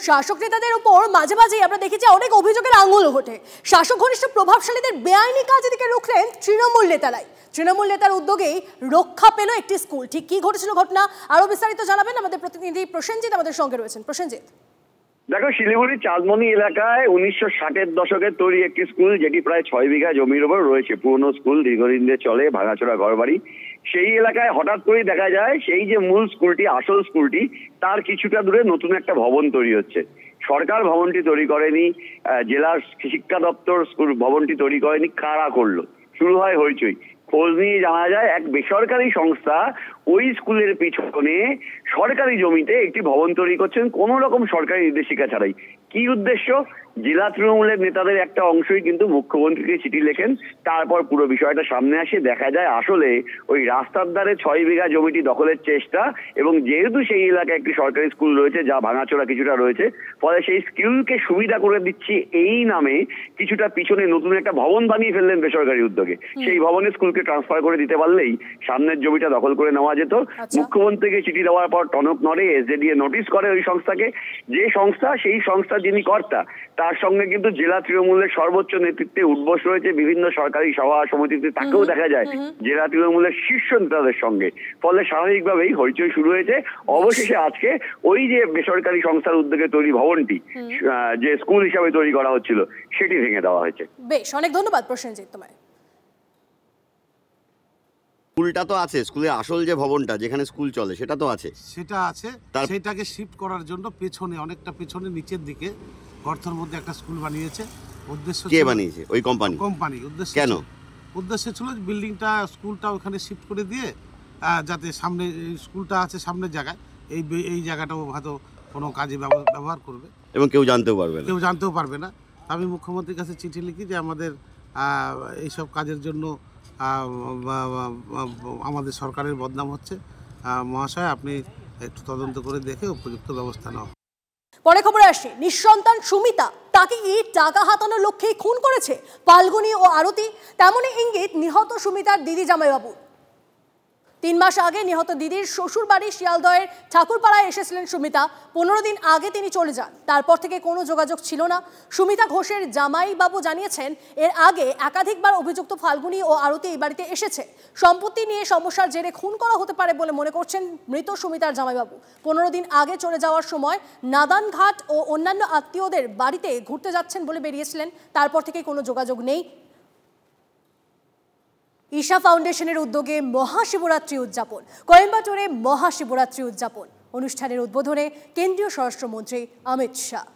শাসক নেতাদের উপর মাঝে মাঝেই আমরা দেখেছি অনেক অভিযোগের আঙুল ওঠে। শাসক ঘনিষ্ঠ প্রভাবশালীদের বেআইনি কাজ এদিকে রুখলেন তৃণমূল নেতারাই। তৃণমূল নেতার উদ্যোগেই রক্ষা পেল একটি স্কুল। ঠিক কি ঘটেছিল ঘটনা, আরো বিস্তারিত জানাবেন আমাদের প্রতিনিধি প্রসেনজিৎ আমাদের সঙ্গে রয়েছেন। প্রসেনজিৎ, দেখো, শিলিগুড়ির চাঁদমণি এলাকায় 1960-এর দশকের তৈরি একটি স্কুল, যেটি প্রায় 6 বিঘা জমির উপর রয়েছে। পুরনো স্কুল, দীর্ঘদিন ধরে চলে, ভাঙাচোরা ঘরবাড়ি। সেই এলাকায় হঠাৎ করেই দেখা যায় সেই যে মূল স্কুলটি, আসল স্কুলটি, তার কিছুটা দূরে নতুন একটা ভবন তৈরি হচ্ছে। সরকার ভবনটি তৈরি করেনি, জেলার শিক্ষা দপ্তর স্কুল ভবনটি তৈরি করেনি, কারা করলো? শুরু হয় হইচই। খোঁজ নিয়ে জানা যায় এক বেসরকারি সংস্থা ওই স্কুলের পিছনে সরকারি জমিতে একটি ভবন তৈরি করছেন কোন রকম সরকারি নির্দেশিকা ছাড়াই। কি উদ্দেশ্য? জেলা তৃণমূলের নেতাদের একটা অংশই কিন্তু মুখ্যমন্ত্রীকে চিঠি লেখেন। তারপর পুরো বিষয়টা সামনে আসে, দেখা যায় আসলে ওই রাস্তার ধারে 6 বিঘা জমিটি দখলের চেষ্টা, এবং যেহেতু সেই এলাকায় একটি সরকারি স্কুল রয়েছে যা ভাঙাচোরা কিছুটা রয়েছে, ফলে সেই স্কুলকে সুবিধা করে দিচ্ছি এই নামে কিছুটা পিছনে নতুন একটা ভবন বানিয়ে ফেললেন বেসরকারি উদ্যোগে। সেই ভবনে স্কুলকে ট্রান্সফার করে দিতে পারলেই সামনের জমিটা দখল করে নেওয়া যেত। মুখ্যমন্ত্রীকে চিঠি দেওয়ার পর টনক নড়ে, এসজেডিএ নোটিশ করে ওই সংস্থাকে। যে সংস্থা, সেই সংস্থা যিনি কর্তা, তার সঙ্গে কিন্তু জেলা তৃণমূলের সর্বোচ্চ নেতৃত্বে উদ্বোস রয়েছে বিভিন্ন সরকারি সভা সমিতিতে, তাকেও দেখা যায় জেলা তৃণমূলের শীর্ষ নেতাদের সঙ্গে। ফলে স্বাভাবিকভাবেই হইচই শুরু হয়েছে। অবশেষে আজকে ওই যে বেসরকারি সংস্থার উদ্যোগে তৈরি ভবনটি, যে স্কুল হিসাবে তৈরি করা হচ্ছিল, সেটি ভেঙে দেওয়া হয়েছে। বেশ, অনেক ধন্যবাদ প্রসেনজিৎ তোমায়। স্কুলটা তো আছে, স্কুলের আসল যে ভবনটা যেখানে স্কুল চলে সেটা তো আছে, সেটা আছে। সেটাকে শিফট করার জন্য পেছনে, অনেকটা পেছনে নিচের দিকে গর্তের মধ্যে একটা স্কুল বানিয়েছে। উদ্দেশ্য কে বানিয়েছে? ওই কোম্পানি। উদ্দেশ্য কেন? উদ্দেশ্য ছিল বিল্ডিংটা, স্কুলটা ওখানে শিফট করে দিয়ে যাতে সামনে স্কুলটা আছে সামনের জায়গায়, এই জায়গাটাও হয়তো কোনো কাজে ব্যবহার করবে এবং কেউ জানতেও পারবে না। আমি মুখ্যমন্ত্রীর কাছে চিঠি লিখি যে আমাদের এইসব কাজের জন্য আমাদের সরকারের বদনাম হচ্ছে। মহাশয়, আপনি একটু তদন্ত করে দেখে উপযুক্ত ব্যবস্থা নাও। পরে খবরে আসে, নিঃসন্তান সুমিতা তাকে কি টাকা হাতানোর লক্ষ্যে খুন করেছে ফাল্গুনী ও আরতি? তেমনই ইঙ্গিত নিহত সুমিতার দিদি জামাইবাবু। 3 মাস আগে নিহত দিদির শ্বশুর বাড়ি শিয়ালদহের ঠাকুরপাড়ায় এসেছিলেন সুমিতা। 15 দিন আগে তিনি চলে যান। তারপর থেকে কোনো যোগাযোগ ছিল না। সুমিতা ঘোষের জামাইবাবু জানিয়েছেন, এর আগে একাধিকবার অভিযুক্ত ফাল্গুনী ও আরতি এই বাড়িতে এসেছে। সম্পত্তি নিয়ে সমস্যার জেরে খুন করা হতে পারে বলে মনে করছেন মৃত সুমিতার জামাইবাবু। 15 দিন আগে চলে যাওয়ার সময় নাদানঘাট ও অন্যান্য আত্মীয়দের বাড়িতে ঘুরতে যাচ্ছেন বলে বেরিয়েছিলেন। তারপর থেকে কোনো যোগাযোগ নেই। ঈশা ফাউন্ডেশনের উদ্যোগে মহাশিবরাত্রি উদযাপন। কোয়েম্বাটোরে মহাশিবরাত্রি উদযাপন অনুষ্ঠানের উদ্বোধনে কেন্দ্রীয় স্বরাষ্ট্রমন্ত্রী অমিত শাহ।